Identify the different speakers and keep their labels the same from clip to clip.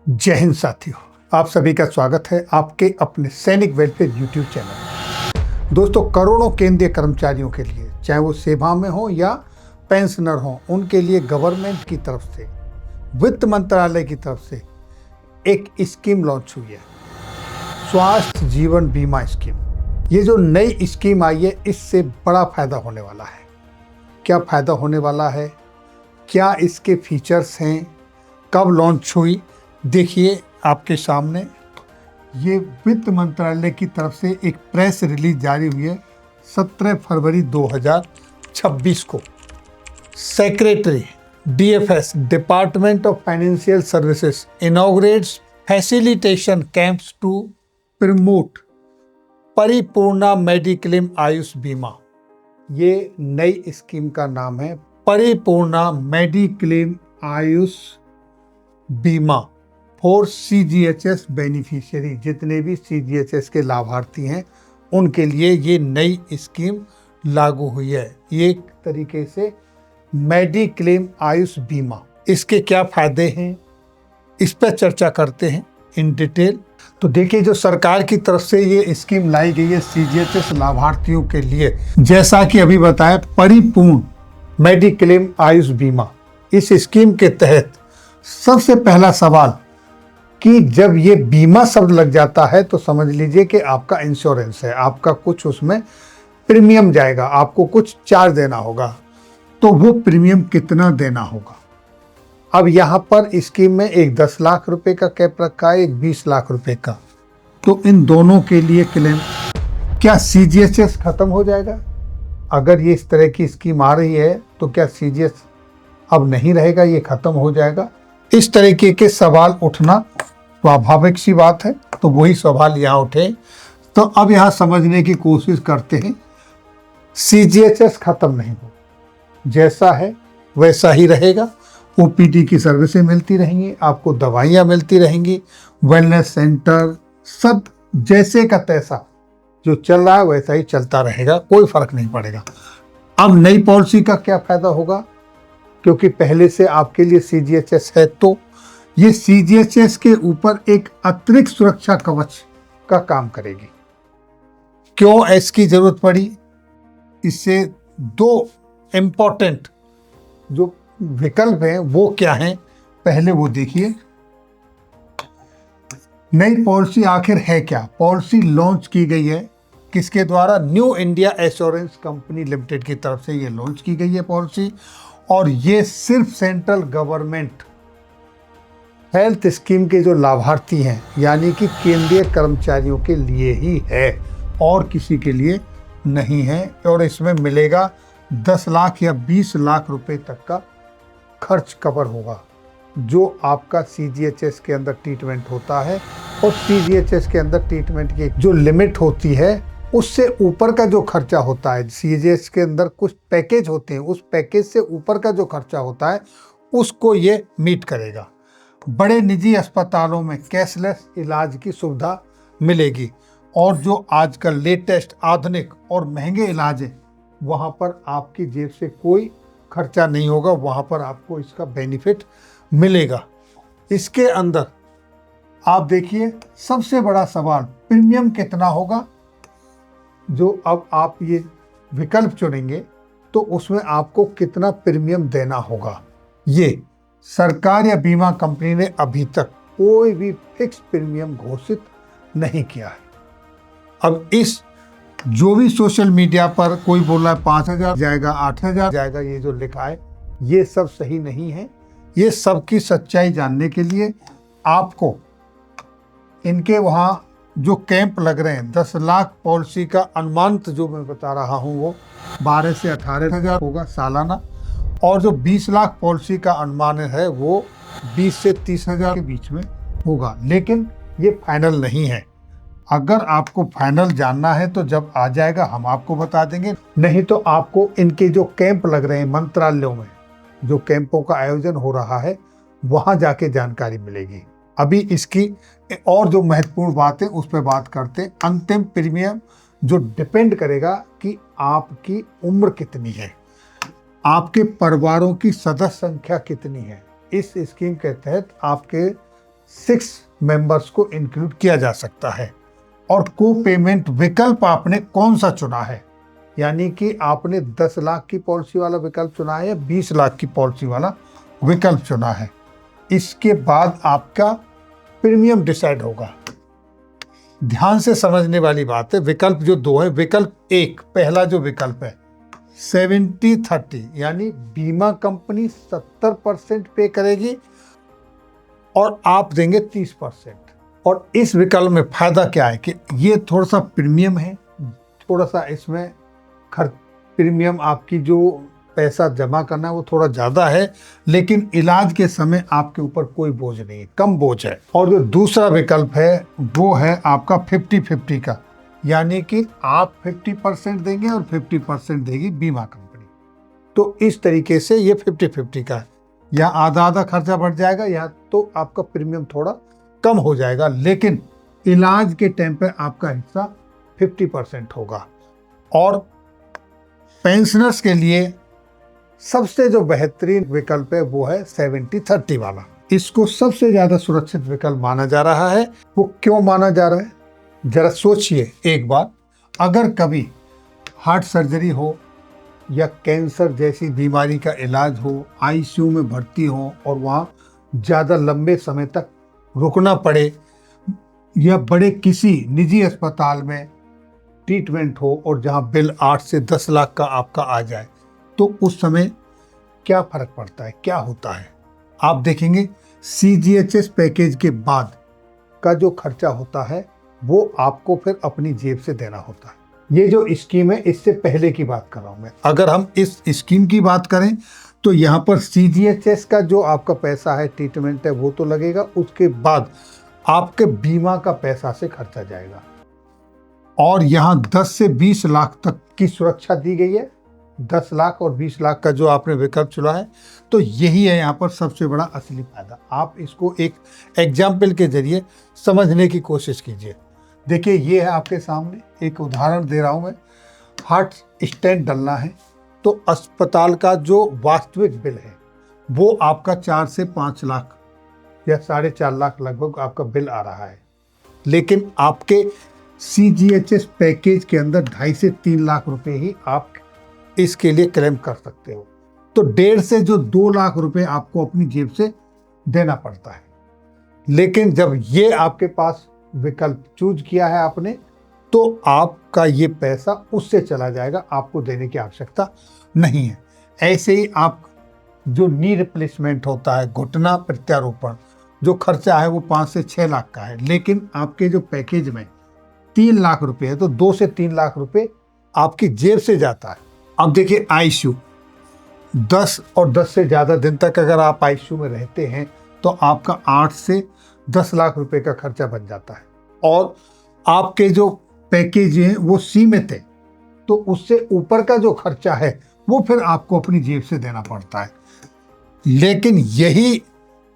Speaker 1: जय हिंद साथियों, आप सभी का स्वागत है आपके अपने सैनिक वेलफेयर यूट्यूब चैनल। दोस्तों, करोड़ों केंद्रीय कर्मचारियों के लिए, चाहे वो सेवा में हो या पेंशनर हो, उनके लिए गवर्नमेंट की तरफ से, वित्त मंत्रालय की तरफ से एक स्कीम लॉन्च हुई है, स्वास्थ्य जीवन बीमा स्कीम। ये जो नई स्कीम आई है, इससे बड़ा फायदा होने वाला है। क्या फायदा होने वाला है, क्या इसके फीचर्स हैं, कब लॉन्च हुई, देखिए आपके सामने। ये वित्त मंत्रालय की तरफ से एक प्रेस रिलीज जारी हुई है 17 फरवरी 2026 को। Secretary DFS, department of financial services, inaugurates facilitation camps to promote Paripurna Mediclaim Ayush Bima. ये नई स्कीम का नाम है परिपूर्णा मेडिक्लेम आयुष बीमा फॉर CGHS बेनिफिशियरी। जितने भी CGHS के लाभार्थी हैं उनके लिए ये नई स्कीम लागू हुई है। ये एक तरीके से मेडिक्लेम आयुष बीमा। इसके क्या फायदे हैं, इस पर चर्चा करते हैं इन डिटेल। तो देखिए, जो सरकार की तरफ से ये स्कीम लाई गई है CGHS लाभार्थियों के लिए, जैसा कि अभी बताया, परिपूर्ण मेडिक्लेम आयुष बीमा। इस स्कीम के तहत सबसे पहला सवाल कि जब ये बीमा शब्द लग जाता है तो समझ लीजिए कि आपका इंश्योरेंस है, आपका कुछ उसमें प्रीमियम जाएगा, आपको कुछ चार्ज देना होगा। तो वो प्रीमियम कितना देना होगा? अब यहाँ पर स्कीम में एक 10 लाख रुपए का कैप रखा है, एक 20 लाख रुपए का। तो इन दोनों के लिए क्लेम, क्या CGHS खत्म हो जाएगा? अगर ये इस तरह की स्कीम आ रही है तो क्या CGHS अब नहीं रहेगा, ये खत्म हो जाएगा? इस तरीके के सवाल उठना स्वाभाविक सी बात है। तो वही सवाल यहाँ उठे। तो अब यहाँ समझने की कोशिश करते हैं। CGHS खत्म नहीं हो, जैसा है वैसा ही रहेगा। OPD की सर्विसें मिलती रहेंगी, आपको दवाइयाँ मिलती रहेंगी, वेलनेस सेंटर सब जैसे का तैसा जो चल रहा है वैसा ही चलता रहेगा, कोई फर्क नहीं पड़ेगा। अब नई पॉलिसी का क्या फायदा होगा? क्योंकि पहले से आपके लिए CGHS है, तो ये CGHS के ऊपर एक अतिरिक्त सुरक्षा कवच का काम करेगी। क्यों इसकी जरूरत पड़ी? इससे दो इम्पोर्टेंट जो विकल्प हैं वो क्या हैं, पहले वो देखिए। नई पॉलिसी आखिर है क्या? पॉलिसी लॉन्च की गई है किसके द्वारा? New India assurance company limited की तरफ से ये लॉन्च की गई है पॉलिसी। और ये सिर्फ सेंट्रल गवर्नमेंट हेल्थ स्कीम के जो लाभार्थी हैं, यानी कि केंद्रीय कर्मचारियों के लिए ही है, और किसी के लिए नहीं है। और इसमें मिलेगा 10 लाख या 20 लाख रुपए तक का खर्च कवर होगा, जो आपका CGHS के अंदर ट्रीटमेंट होता है। और CGHS के अंदर ट्रीटमेंट की जो लिमिट होती है, उससे ऊपर का जो खर्चा होता है, CGHS के अंदर कुछ पैकेज होते हैं, उस पैकेज से ऊपर का जो खर्चा होता है उसको ये मीट करेगा। बड़े निजी अस्पतालों में कैशलेस इलाज की सुविधा मिलेगी, और जो आजकल लेटेस्ट आधुनिक और महंगे इलाज है वहाँ पर आपकी जेब से कोई खर्चा नहीं होगा, वहाँ पर आपको इसका बेनिफिट मिलेगा। इसके अंदर आप देखिए, सबसे बड़ा सवाल प्रीमियम कितना होगा। जो अब आप ये विकल्प चुनेंगे तो उसमें आपको कितना प्रीमियम देना होगा, ये सरकार या बीमा कंपनी ने अभी तक कोई भी फिक्स प्रीमियम घोषित नहीं किया है। अब इस जो भी सोशल मीडिया पर कोई बोल रहा है 5,000 जाएगा, 8,000 जाएगा, ये जो लिखा है ये सब सही नहीं है। ये सबकी सच्चाई जानने के लिए आपको इनके वहाँ जो कैंप लग रहे हैं, 10 लाख पॉलिसी का अनुमानित जो मैं बता रहा हूँ वो 12 से 18,000 होगा सालाना, और जो 20 लाख पॉलिसी का अनुमान है वो 20 से 30,000 के बीच में होगा। लेकिन ये फाइनल नहीं है। अगर आपको फाइनल जानना है तो जब आ जाएगा हम आपको बता देंगे, नहीं तो आपको इनके जो कैंप लग रहे हैं मंत्रालयों में, जो कैंपों का आयोजन हो रहा है, वहां जाके जानकारी मिलेगी। अभी इसकी और जो महत्वपूर्ण बात है उस पर बात करते हैं। अंतिम प्रीमियम जो डिपेंड करेगा कि आपकी उम्र कितनी है, आपके परिवारों की सदस्य संख्या कितनी है। इस स्कीम के तहत आपके 6 मेंबर्स को इंक्लूड किया जा सकता है। और को पेमेंट विकल्प आपने कौन सा चुना है, यानी कि आपने 10 लाख की पॉलिसी वाला विकल्प चुना है या 20 लाख की पॉलिसी वाला विकल्प चुना है, इसके बाद आपका प्रीमियम डिसाइड होगा। ध्यान से समझने वाली बात है, विकल्प जो दो है, विकल्प एक पहला जो विकल्प है 70-30, यानी बीमा कंपनी 70% पे करेगी और आप देंगे 30%। और इस विकल्प में फायदा क्या है कि ये थोड़ा सा प्रीमियम है, थोड़ा सा इसमें खर्च प्रीमियम आपकी जो पैसा जमा करना है वो थोड़ा ज़्यादा है, लेकिन इलाज के समय आपके ऊपर कोई बोझ नहीं है, कम बोझ है। और जो दूसरा विकल्प है वो है आपका 50-50 का, यानी कि आप 50% देंगे और 50% देगी बीमा कंपनी। तो इस तरीके से ये 50-50 का है, या आधा आधा खर्चा बढ़ जाएगा या तो आपका प्रीमियम थोड़ा कम हो जाएगा, लेकिन इलाज के टाइम पे आपका हिस्सा 50% होगा। और पेंशनर्स के लिए सबसे जो बेहतरीन विकल्प है वो है 70-30 वाला। इसको सबसे ज्यादा सुरक्षित विकल्प माना जा रहा है। वो क्यों माना जा रहा है, जरा सोचिए एक बार। अगर कभी हार्ट सर्जरी हो या कैंसर जैसी बीमारी का इलाज हो, आईसीयू में भर्ती हो और वहाँ ज़्यादा लंबे समय तक रुकना पड़े, या बड़े किसी निजी अस्पताल में ट्रीटमेंट हो और जहाँ बिल 8 से 10 लाख का आपका आ जाए, तो उस समय क्या फर्क पड़ता है, क्या होता है। आप देखेंगे CGHS पैकेज के बाद का जो खर्चा होता है वो आपको फिर अपनी जेब से देना होता है। ये जो स्कीम है इससे पहले की बात कर रहा हूँ मैं। अगर हम इस स्कीम की बात करें तो यहाँ पर CGHS का जो आपका पैसा है, ट्रीटमेंट है, वो तो लगेगा, उसके बाद आपके बीमा का पैसा से खर्चा जाएगा। और यहाँ 10 से 20 लाख तक की सुरक्षा दी गई है। 10 लाख और 20 लाख का जो आपने विकल्प चुना है, तो यही है यहाँ पर सबसे बड़ा असली फायदा। आप इसको एक एग्जाम्पल के जरिए समझने की कोशिश कीजिए। देखिए, ये है आपके सामने, एक उदाहरण दे रहा हूँ मैं। हार्ट स्टेंट डलना है तो अस्पताल का जो वास्तविक बिल है वो आपका 4 से 5 लाख या 4.5 लाख लगभग आपका बिल आ रहा है, लेकिन आपके CGHS पैकेज के अंदर 2.5 से 3 लाख रुपए ही आप इसके लिए क्लेम कर सकते हो। तो 1.5 से जो 2 लाख रुपए आपको अपनी जेब से देना पड़ता है। लेकिन जब ये आपके पास विकल्प चूज किया है आपने, तो आपका ये पैसा उससे चला जाएगा, आपको देने की आवश्यकता नहीं है। ऐसे ही आप जो नी रिप्लेसमेंट होता है, घुटना प्रत्यारोपण, जो खर्चा है वो 5 से 6 लाख का है, लेकिन आपके जो पैकेज में 3 लाख रुपए है, तो 2 से 3 लाख रुपए आपकी जेब से जाता है। अब देखिए, आईसीयू 10 और 10 से ज़्यादा दिन तक अगर आप आईसीयू में रहते हैं तो आपका 8 से 10 लाख रुपए का खर्चा बन जाता है। और आपके जो पैकेज हैं वो सीमित है, तो उससे ऊपर का जो खर्चा है वो फिर आपको अपनी जेब से देना पड़ता है। लेकिन यही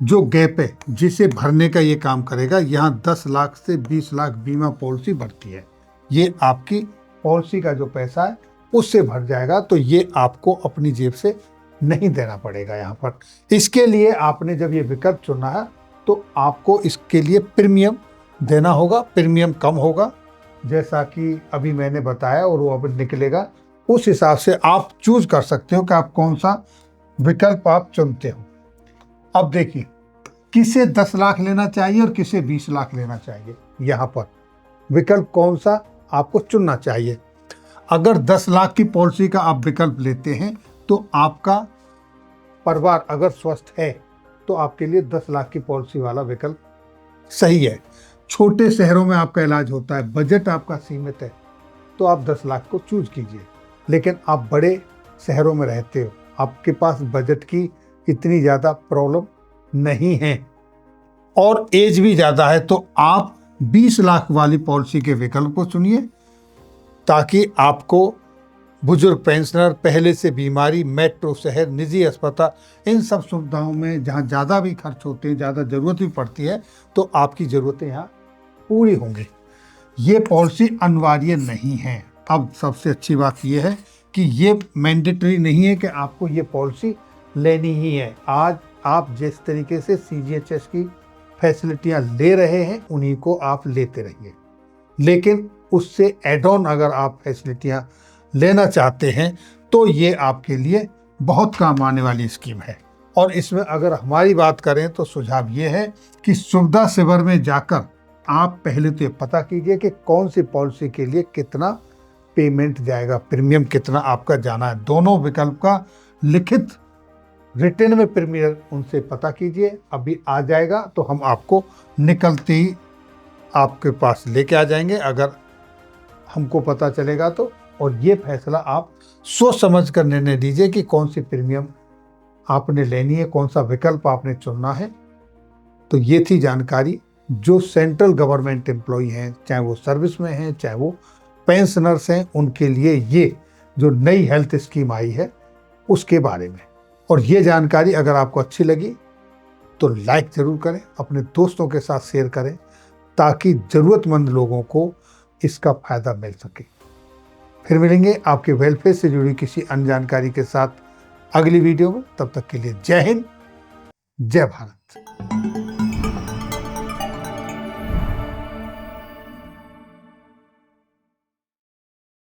Speaker 1: जो गैप है जिसे भरने का ये काम करेगा, यहाँ 10 लाख से 20 लाख बीमा पॉलिसी भरती है, ये आपकी पॉलिसी का जो पैसा है उससे भर जाएगा, तो ये आपको अपनी जेब से नहीं देना पड़ेगा यहाँ पर। इसके लिए आपने जब ये विकल्प चुना है तो आपको इसके लिए प्रीमियम देना होगा। प्रीमियम कम होगा, जैसा कि अभी मैंने बताया, और वो अब निकलेगा। उस हिसाब से आप चूज कर सकते हो कि आप कौन सा विकल्प आप चुनते हो। अब देखिए, किसे 10 लाख लेना चाहिए और किसे 20 लाख लेना चाहिए, यहाँ पर विकल्प कौन सा आपको चुनना चाहिए। अगर 10 लाख की पॉलिसी का आप विकल्प लेते हैं तो आपका परिवार अगर स्वस्थ है तो आपके लिए 10 लाख की पॉलिसी वाला विकल्प सही है। छोटे शहरों में आपका इलाज होता है, बजट आपका सीमित है, तो आप 10 लाख को चूज कीजिए। लेकिन आप बड़े शहरों में रहते हो, आपके पास बजट की इतनी ज़्यादा प्रॉब्लम नहीं है और एज भी ज़्यादा है, तो आप 20 लाख वाली पॉलिसी के विकल्प को चुनिए, ताकि आपको बुजुर्ग पेंशनर, पहले से बीमारी, मेट्रो शहर, निजी अस्पताल, इन सब सुविधाओं में जहाँ ज़्यादा भी खर्च होते हैं, ज़्यादा ज़रूरत भी पड़ती है, तो आपकी ज़रूरतें यहाँ पूरी होंगी। ये पॉलिसी अनिवार्य नहीं है। अब सबसे अच्छी बात यह है कि ये मैंडेटरी नहीं है कि आपको ये पॉलिसी लेनी ही है। आज आप जिस तरीके से CGHS की फैसिलिटियां ले रहे हैं उन्हीं को आप लेते रहिए, लेकिन उससे एड ऑन अगर आप फैसिलिटियां लेना चाहते हैं तो ये आपके लिए बहुत काम आने वाली स्कीम है। और इसमें अगर हमारी बात करें तो सुझाव ये है कि सुविधा शिविर में जाकर आप पहले तो ये पता कीजिए कि कौन सी पॉलिसी के लिए कितना पेमेंट जाएगा, प्रीमियम कितना आपका जाना है। दोनों विकल्प का लिखित रिटर्न में प्रीमियम उनसे पता कीजिए। अभी आ जाएगा तो हम आपको निकलते ही आपके पास लेके आ जाएंगे अगर हमको पता चलेगा तो। और ये फैसला आप सोच समझ कर निर्णय लीजिए कि कौन सी प्रीमियम आपने लेनी है, कौन सा विकल्प आपने चुनना है। तो ये थी जानकारी जो सेंट्रल गवर्नमेंट एम्प्लॉई हैं, चाहे वो सर्विस में हैं, चाहे वो पेंशनर्स हैं, उनके लिए ये जो नई हेल्थ स्कीम आई है उसके बारे में। और ये जानकारी अगर आपको अच्छी लगी तो लाइक ज़रूर करें, अपने दोस्तों के साथ शेयर करें ताकि ज़रूरतमंद लोगों को इसका फ़ायदा मिल सके। फिर मिलेंगे आपके वेलफेयर से जुड़ी किसी अन्य जानकारी के साथ अगली वीडियो में। तब तक के लिए जय हिंद, जय भारत।